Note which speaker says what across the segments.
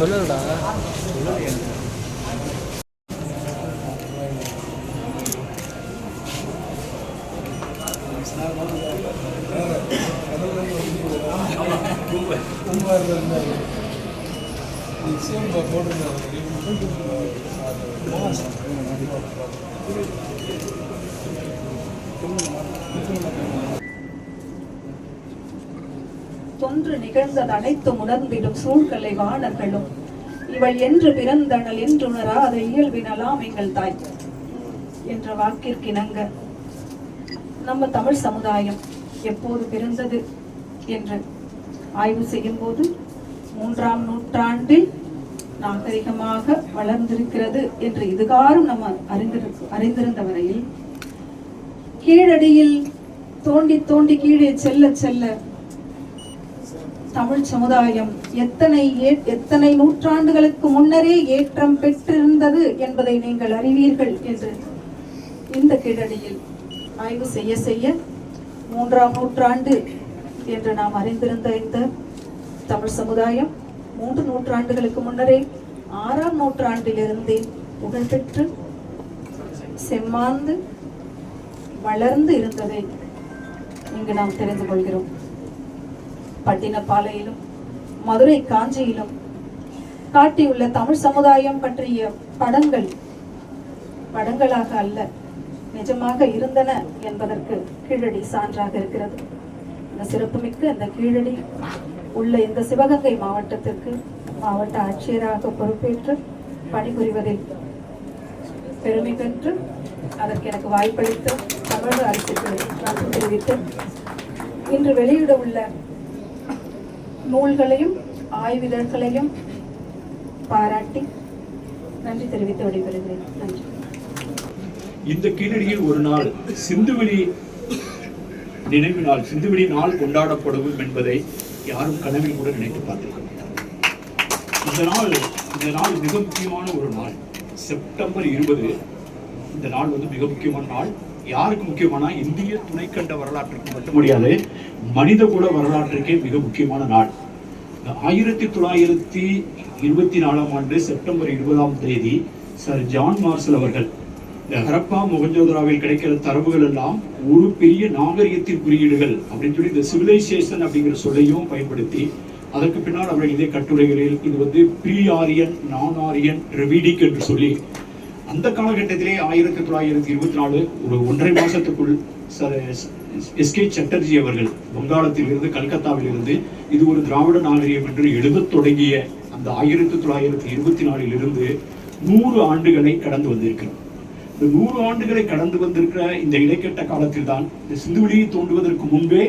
Speaker 1: சொல்லலடா.
Speaker 2: தொன்று நிகழ்ந்தது அனைத்தும் உணர்ந்திடும் சூழ்கலை வாணர்களும் இவள் என்று பிறந்தனள் என்றுணரா அதை இயல்பினலாம் எங்கள் தாய் என்ற வாக்கிற்கிணங்க நம்ம தமிழ் சமுதாயம் எப்போது பிறந்தது என்று ஆய்வு செய்யும் போது 3ஆம் நூற்றாண்டில் நாகரிகமாக வளர்ந்திருக்கிறது என்று இதுகாரும் நம்ம அறிந்திருந்த வரையில் கீழடியில் தோண்டி தோண்டி கீழே செல்ல செல்ல தமிழ் சமுதாயம் எத்தனை நூற்றாண்டுகளுக்கு முன்னரே ஏற்றம் பெற்றிருந்தது என்பதை நீங்கள் அறிவீர்கள் என்று இந்த கீழடியில் ஆய்வு செய்ய செய்ய 3ஆம் நூற்றாண்டு என்று நாம் அறிந்திருந்த இந்த தமிழ் சமுதாயம் 3 நூற்றாண்டுகளுக்கு முன்னரே 6ஆம் நூற்றாண்டிலிருந்தே புகழ்பெற்று செம்மாந்து வளர்ந்து இருந்ததை இங்கு நாம் தெரிந்து கொள்கிறோம். பட்டினப்பாலையிலும் மதுரை காஞ்சியிலும் காட்டியுள்ள தமிழ் சமுதாயம் பற்றிய படங்களாக அல்ல, நிஜமாக இருந்தன என்பதற்கு கீழடி சான்றாக இருக்கிறது. இந்த சிறப்புமிக்க இந்த கீழடி உள்ள இந்த சிவகங்கை மாவட்டத்திற்கு மாவட்ட ஆட்சியராக பொறுப்பேற்று பணிபுரிவதில் பெருமை பெற்று அதற்கு எனக்கு வாய்ப்பளித்து தமிழக அரசுக்கு நன்றி தெரிவித்து இன்று வெளியிட உள்ள நூல்களையும் ஆய்விதழ்களையும் பாராட்டி நன்றி தெரிவித்து விடைபெறுகிறேன். நன்றி.
Speaker 3: இந்த கீழடியில் ஒரு நாள் சிந்துவெளி நினைவு நாள், சிந்துவெளி நாள் கொண்டாடப்படும் என்பதை யாரும் கனவில் கூட நினைத்து பார்த்திருக்க மாட்டார்கள். இந்த நாள் மிக முக்கியமான ஒரு நாள். செப்டம்பர் 20 இந்த நாள் மிக முக்கியமான நாள். யாருக்கு முக்கியமான இந்திய துணைக்கண்ட வரலாற்றுக்கு மட்டும் முடியாது, மனித குல வரலாற்றுக்கே மிக முக்கியமான நாள். 1924ஆம் ஆண்டு செப்டம்பர் 20ஆம் தேதி சர் ஜான் மார்ஷல் அவர்கள் இந்த ஹரப்பா மொஹஞ்சதாரோவில் கிடைக்கிற தரவுகள் எல்லாம் ஒரு பெரிய நாகரிகத்தின் குறியீடுகள் அப்படின்னு சொல்லி இந்த சிவிலைசேஷன் அப்படிங்கிற சொல்லையும் பயன்படுத்தி அதற்கு பின்னால் அவர்கள் இதே கட்டுரைகளில் இது ப்ரீ ஆரியன், நான் ஆரியன், ரெவிடிக் என்று சொல்லி அந்த காலகட்டத்திலே 1924 ஒரு 1.5 மாசத்துக்குள் எஸ்கே சட்டர்ஜி அவர்கள் வங்காளத்தில் இருந்து கல்கத்தாவில் இருந்து இது ஒரு திராவிட நாகரிகம் என்று எழுதத் தொடங்கிய அந்த 1924 இருந்து 100 ஆண்டுகளை கடந்து வந்திருக்கிறோம். இந்த 100 ஆண்டுகளை கடந்து வந்திருக்கிற இந்த இடைக்கட்ட காலத்தில் தான் இந்த சிந்துவெளியை தோண்டுவதற்கு முன்பே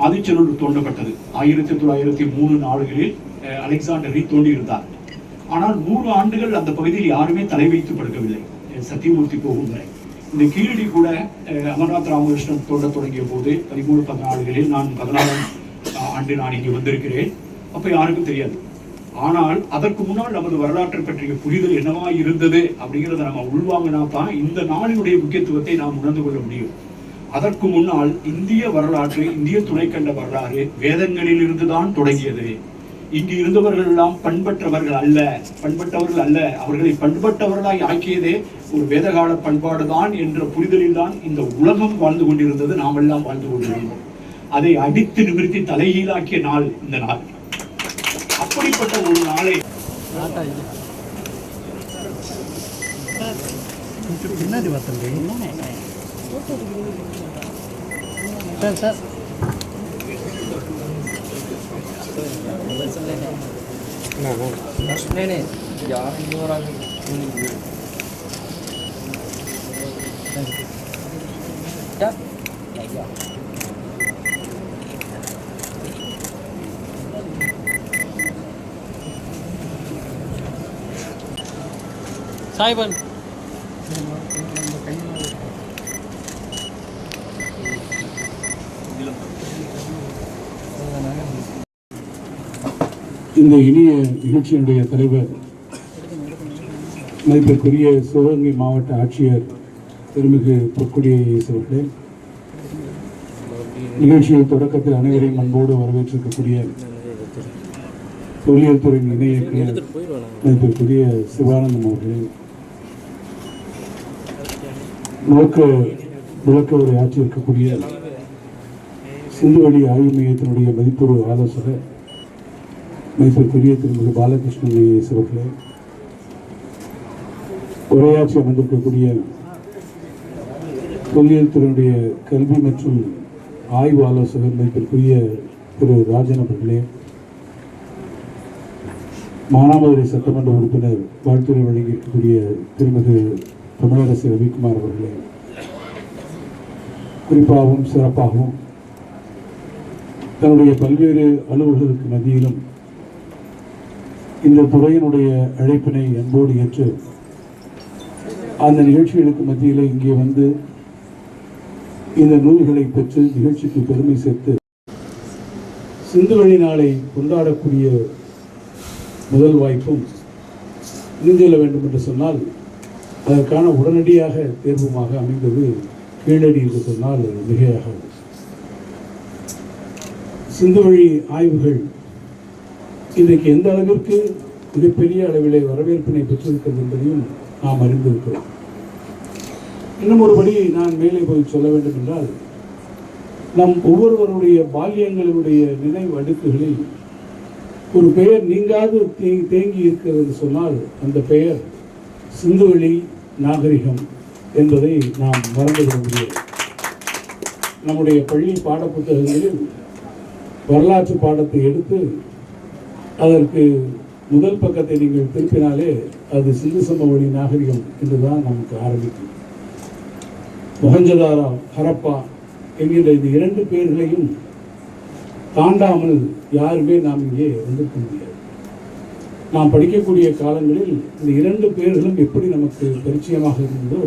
Speaker 3: ஆதிச்சநல்லூர் தோண்டப்பட்டது. 1903 அலெக்சாண்டரை தோண்டி இருந்தார். ஆனால் 100 ஆண்டுகள் அந்த பகுதியில் யாருமே தலை வைத்து படுக்கவில்லை, சத்தியமூர்த்தி போகும் வரை. இந்த கீழடி கூட அமர்நாத் ராமகிருஷ்ணன் தோண்ட தொடங்கிய போது 13-14 நான் 14ஆம் ஆண்டு நான் இங்கே வந்திருக்கிறேன். அப்ப யாருக்கும் தெரியாது. ஆனால் அதற்கு முன்னால் நமது வரலாற்றை பற்றிய புரிதல் என்னவா இருந்தது அப்படிங்கிறத நம்ம உள்வாங்கினா தான் இந்த நாளினுடைய முக்கியத்துவத்தை நாம் உணர்ந்து கொள்ள முடியும். அதற்கு முன்னால் இந்திய வரலாற்று, இந்திய துணைக்கண்ட வரலாறு வேதங்களில் இருந்துதான் தொடங்கியது. இங்கு இருந்தவர்கள் எல்லாம் பண்பற்றவர்கள் அல்ல, அவர்களை பண்பட்டவர்களாய் ஆக்கியதே ஒரு வேதகால பண்பாடுதான் என்ற புரிதலில் தான் இந்த உலகம் வாழ்ந்து கொண்டிருந்தது, நாம் எல்லாம் வாழ்ந்து கொண்டிருந்தோம். அதை அடித்து நிமிர்த்தி தலைகீழாக்கிய நாள் இந்த நாள். அப்படிப்பட்ட ஒரு நாளை
Speaker 1: பின்னாடி சார் சாய்பன்
Speaker 4: இந்த இனிய நிகழ்ச்சியினுடைய தலைவர் மதிப்பிற்குரிய சிவகங்கை மாவட்ட ஆட்சியர் திருமிகு பொற்கொடி அவர்களே, நிகழ்ச்சியின் தொடக்கத்தில் அனைவரையும் அன்போடு வரவேற்றிருக்கக்கூடிய தொல்லியல் துறை இணை இயக்குனர் மதிப்பிற்குரிய சிவானந்தம் அவர்களே, விளக்க உரை ஆற்றியிருக்கக்கூடிய சிந்துவெளி ஆய்வு மையத்தினுடைய மதிப்புறு ஆலோசகர் மதிப்பிற்குரிய திருமதி பாலகிருஷ்ணன் ஐஏஎஸ் அவர்களே, உரையாற்றி அமர்ந்திருக்கக்கூடிய தொல்லியல் துறையினுடைய கல்வி மற்றும் ஆய்வு ஆலோசகர் மதிப்பிற்குரிய திரு ராஜன் அவர்களே, மானாமதுரை சட்டமன்ற உறுப்பினர் வாழ்த்துறை வழங்கியிருக்கக்கூடிய திருமதி தமிழரசி ரவிக்குமார் அவர்களே, குறிப்பாகவும் சிறப்பாகவும் தன்னுடைய பல்வேறு அலுவலர்களுக்கு மத்தியிலும் இந்த துறையினுடைய அழைப்பினை அன்போடு ஏற்று அந்த நிகழ்ச்சிகளுக்கு மத்தியில் இங்கே வந்து இந்த நூல்களை பெற்று நிகழ்ச்சிக்கு பெருமை சேர்த்து சிந்துவெளி நாளை கொண்டாடக்கூடிய முதல் வாய்ப்பும் இணைந்துள்ள வேண்டும் என்று சொன்னால் அதற்கான உடனடியாக தேர்வுமாக அமைந்தது கீழடி என்று சொன்னால் மிகையாக. சிந்துவெளி ஆய்வுகள் இன்றைக்கு எந்த அளவிற்கு மிகப்பெரிய அளவிலே வரவேற்பினை பெற்றிருக்கிறது என்பதையும் நாம் அறிந்திருக்கிறோம். இன்னும் ஒருபடி நான் மேலே போய் சொல்ல வேண்டும் என்றால், நம் ஒவ்வொருவருடைய பால்யங்களுடைய நினைவு அடுக்குகளில் ஒரு பெயர் நீங்காது தேங்கி இருக்கிறது என்று சொன்னால் அந்த பெயர் சிந்துவெளி நாகரிகம் என்பதை நாம் மறந்துவிட முடியாது. நம்முடைய பள்ளி பாடப்புத்தகங்களில் வரலாற்று பாடத்தை எடுத்து அதற்கு முதல் பக்கத்தை நீங்கள் திருப்பினாலே அது சிந்து சமவெளி நாகரிகம் என்றுதான் நமக்கு ஆரம்பிக்கும். மொஹஞ்சதாரோ, ஹரப்பா என்கின்ற இந்த இரண்டு பேர்களையும் தாண்டாமல் யாருமே நாம் இங்கே வந்திருக்க முடியாது. நாம் படிக்கக்கூடிய காலங்களில் இந்த இரண்டு பெயர்களும் எப்படி நமக்கு பரிச்சயமாக இருந்ததோ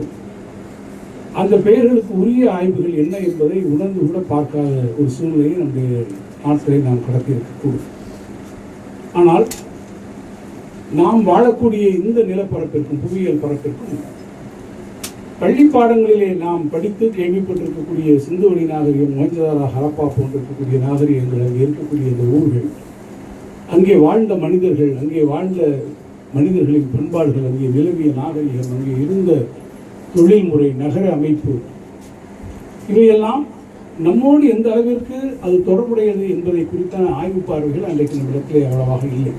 Speaker 4: அந்த பெயர்களுக்கு உரிய ஆய்வுகள் என்ன என்பதை உணர்ந்து கூட பார்க்காத ஒரு சூழ்நிலையை நம்முடைய நாட்களை நாம் கடத்தியிருக்கக்கூடும். ஆனால் நாம் வாழக்கூடிய இந்த நிலப்பரப்பிற்கும் புவியியல் பரப்பிற்கும் பள்ளி பாடங்களிலே நாம் படித்து கேள்விப்பட்டிருக்கக்கூடிய சிந்துவெளி நாகரிகம், மொஹஞ்சதாரோ, ஹரப்பா போன்றிருக்கக்கூடிய நாகரிகங்கள், அங்கே இருக்கக்கூடிய இந்த ஊர்கள், அங்கே வாழ்ந்த மனிதர்கள், அங்கே வாழ்ந்த மனிதர்களின் பண்பாடுகள், அங்கே நிலவிய நாகரிகம், அங்கே இருந்த தொழில்முறை, நகர அமைப்பு, இவையெல்லாம் நம்மோடு எந்த அளவிற்கு அது தொடர்புடையது என்பதை குறித்தான ஆய்வு பார்வைகள் அன்றைக்கு நம்மிடத்திலே அவ்வளவாக இல்லை.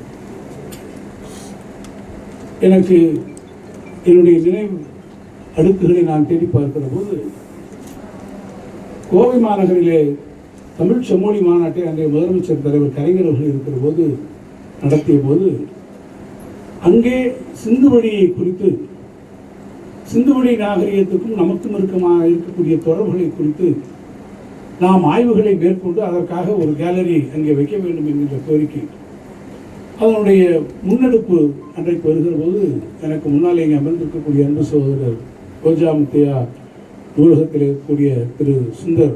Speaker 4: எனக்கு என்னுடைய நினைவு அடுக்குகளை நான் தேடி பார்க்கிற போது கோவை மாநகரிலே தமிழ் செம்மொழி மாநாட்டை அன்றைய முதலமைச்சர் தலைவர் கலைஞர் அவர்கள் இருக்கிற போது நடத்திய போது அங்கே சிந்துவெளியை குறித்து, சிந்துவெளி நாகரிகத்துக்கும் நமக்கும் இருக்கக்கூடிய தொடர்புகளை குறித்து நாம் ஆய்வுகளை மேற்கொண்டு அதற்காக ஒரு கேலரி அங்கே வைக்க வேண்டும் என்கின்ற கோரிக்கை, அதனுடைய முன்னெடுப்பு அன்றைக்கு வருகிற போது எனக்கு முன்னால் இங்கே அமர்ந்திருக்கக்கூடிய அன்பு சகோதரர் கோஜாமுத்தையா நூலகத்தில் இருக்கக்கூடிய திரு சுந்தர்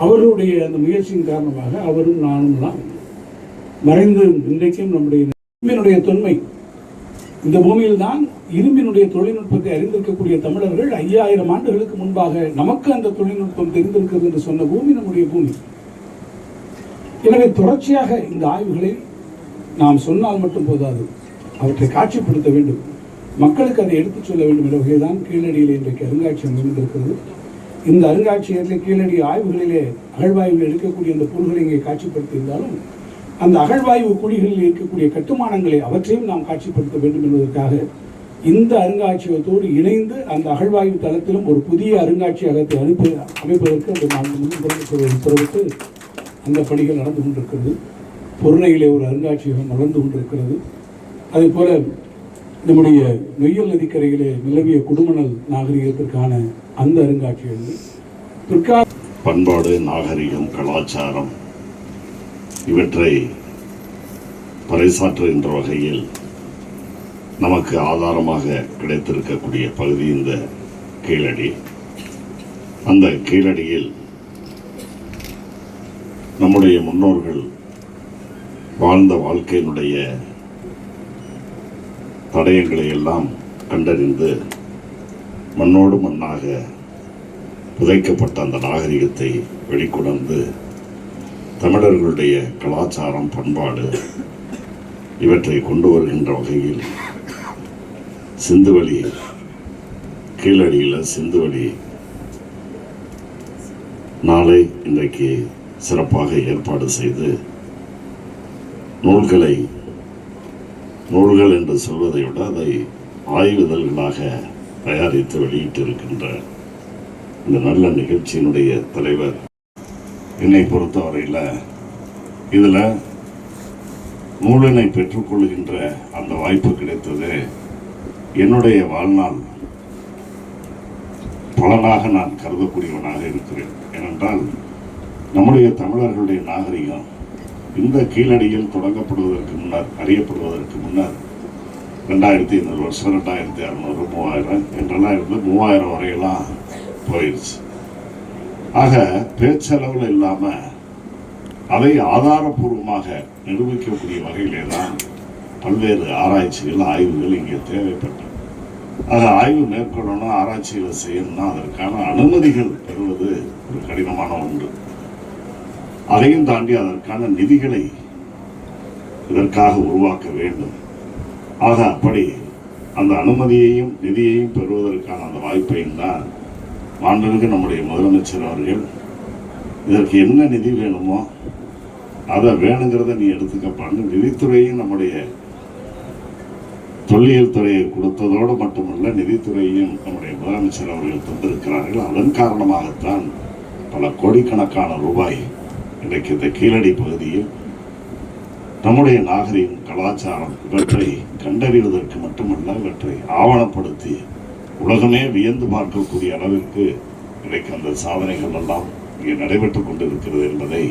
Speaker 4: அவர்களுடைய அந்த முயற்சியின் காரணமாக அவரும் நானும் மறைந்து இன்றைக்கும் நம்முடைய இரும்பினுடைய தொன்மை, இந்த பூமியில் தான் இரும்பினுடைய தொழில்நுட்பத்தை அறிந்திருக்கக்கூடிய தமிழர்கள் 5000 ஆண்டுகளுக்கு முன்பாக நமக்கு அந்த தொழில்நுட்பம் தெரிந்திருக்கிறது என்று சொன்ன பூமி நம்முடைய பூமி. எனவே தொடர்ச்சியாக இந்த ஆய்வுகளை நாம் சொன்னால் மட்டும் போதாது, அவற்றை காட்சிப்படுத்த வேண்டும், மக்களுக்கு அதை எடுத்துச் சொல்ல வேண்டும் என்ற வகைதான் கீழடியில் இன்றைக்கு அருங்காட்சியகம் அமைந்திருக்கிறது. இந்த அருங்காட்சியகத்தில் கீழடி ஆய்வுகளிலே அகழ்வாய்வில் எடுக்கக்கூடிய அந்த பொருள்களை இங்கே காட்சிப்படுத்தியிருந்தாலும் அந்த அகழ்வாய்வு குழிகளில் இருக்கக்கூடிய கட்டுமானங்களை அவற்றையும் நாம் காட்சிப்படுத்த வேண்டும் என்பதற்காக இந்த அருங்காட்சியகத்தோடு இணைந்து அந்த அகழ்வாய்வு தளத்திலும் ஒரு புதிய அருங்காட்சியகத்தை அமைப்பதற்கு அந்த 4 முதலமைச்சர்கள் உத்தரவிட்டு அந்த பணிகள் நடந்து கொண்டிருக்கிறது. பொருணையிலே ஒரு அருங்காட்சியகம் நடந்து கொண்டிருக்கிறது. அதே போல நம்முடைய நொய்யல் நதிக்கரையிலே நிலவிய குடுமணல் நாகரிகத்திற்கான அந்த அருங்காட்சியகங்கள்
Speaker 5: பண்பாடு, நாகரிகம், கலாச்சாரம் இவற்றை பறைசாற்றுகின்ற வகையில் நமக்கு ஆதாரமாக கிடைத்திருக்கக்கூடிய பகுதி இந்த கீழடி. அந்த கீழடியில் நம்முடைய முன்னோர்கள் வாழ்ந்த வாழ்க்கையினுடைய தடயங்களை எல்லாம் கண்டறிந்து மண்ணோடு மண்ணாக புதைக்கப்பட்ட அந்த நாகரிகத்தை வெளிக்கொணர்ந்து தமிழர்களுடைய கலாச்சாரம், பண்பாடு இவற்றை கொண்டு வருகின்ற வகையில் சிந்துவெளி, கீழடியில் சிந்துவெளி நாளை இன்றைக்கு சிறப்பாக ஏற்பாடு செய்து நூல்கள் என்று சொல்வதை விட அதை ஆய்வுதல்களாக தயாரித்து வெளியிட்டிருக்கின்ற இந்த நல்ல நிகழ்ச்சியினுடைய தலைவர், என்னை பொறுத்தவரையில் இதில் நூலினை பெற்றுக்கொள்கின்ற அந்த வாய்ப்பு கிடைத்தது என்னுடைய வாழ்நாள் பலனாக நான் கருதக்கூடியவனாக இருக்கிறேன். ஏனென்றால் நம்முடைய தமிழர்களுடைய நாகரிகம் இந்த கீழடியில் தொடங்கப்படுவதற்கு முன்னர், அறியப்படுவதற்கு முன்னர் 2500 வருஷம், 2600, 3000 என்றெல்லாம் இருந்து 3000 வரையெல்லாம் போயிடுச்சு. ஆக பேச்சளவில் இல்லாமல் அதை ஆதாரபூர்வமாக நிரூபிக்கக்கூடிய வகையிலே தான் பல்வேறு ஆராய்ச்சிகள், ஆய்வுகள் இங்கே தேவைப்பட்டது. அதை ஆய்வு மேற்கொள்ளணும், ஆராய்ச்சிகளை செய்யணும்னா அதற்கான அனுமதிகள் பெறுவது ஒரு கடினமான ஒன்று. அதையும் தாண்டி அதற்கான நிதிகளை இதற்காக உருவாக்க வேண்டும். ஆக அப்படி அந்த அனுமதியையும் நிதியையும் பெறுவதற்கான அந்த வாய்ப்பையும் தான் மாண்புமிகு நம்முடைய முதலமைச்சர் அவர்கள் இதற்கு என்ன நிதி வேணுமோ அதை வேணுங்கிறத நீ எடுத்துக்கப்பான்னு நிதித்துறையும் நம்முடைய தொல்லியல் துறையை கொடுத்ததோடு மட்டுமல்ல, நிதித்துறையையும் நம்முடைய முதலமைச்சர் அவர்கள் தந்திருக்கிறார்கள். அதன் காரணமாகத்தான் பல கோடிக்கணக்கான ரூபாய் இன்றைக்கு இந்த கீழடி பகுதியில் நம்முடைய நாகரிகம், கலாச்சாரம் இவற்றை கண்டறிவதற்கு மட்டுமல்ல, இவற்றை ஆவணப்படுத்தி உலகமே வியந்து பார்க்கக்கூடிய அளவிற்கு இன்றைக்கு அந்த சாதனைகள் எல்லாம் இங்கே நடைபெற்றுக் கொண்டிருக்கிறது என்பதை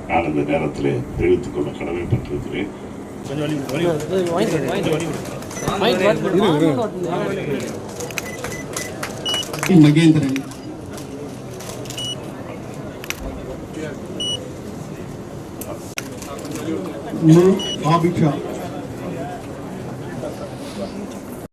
Speaker 5: நான் இந்த நேரத்தில் தெரிவித்துக் கொள்ள கடமைப்பட்டிருக்கிறேன்.
Speaker 6: மகேந்திரன், ஆபிஷா.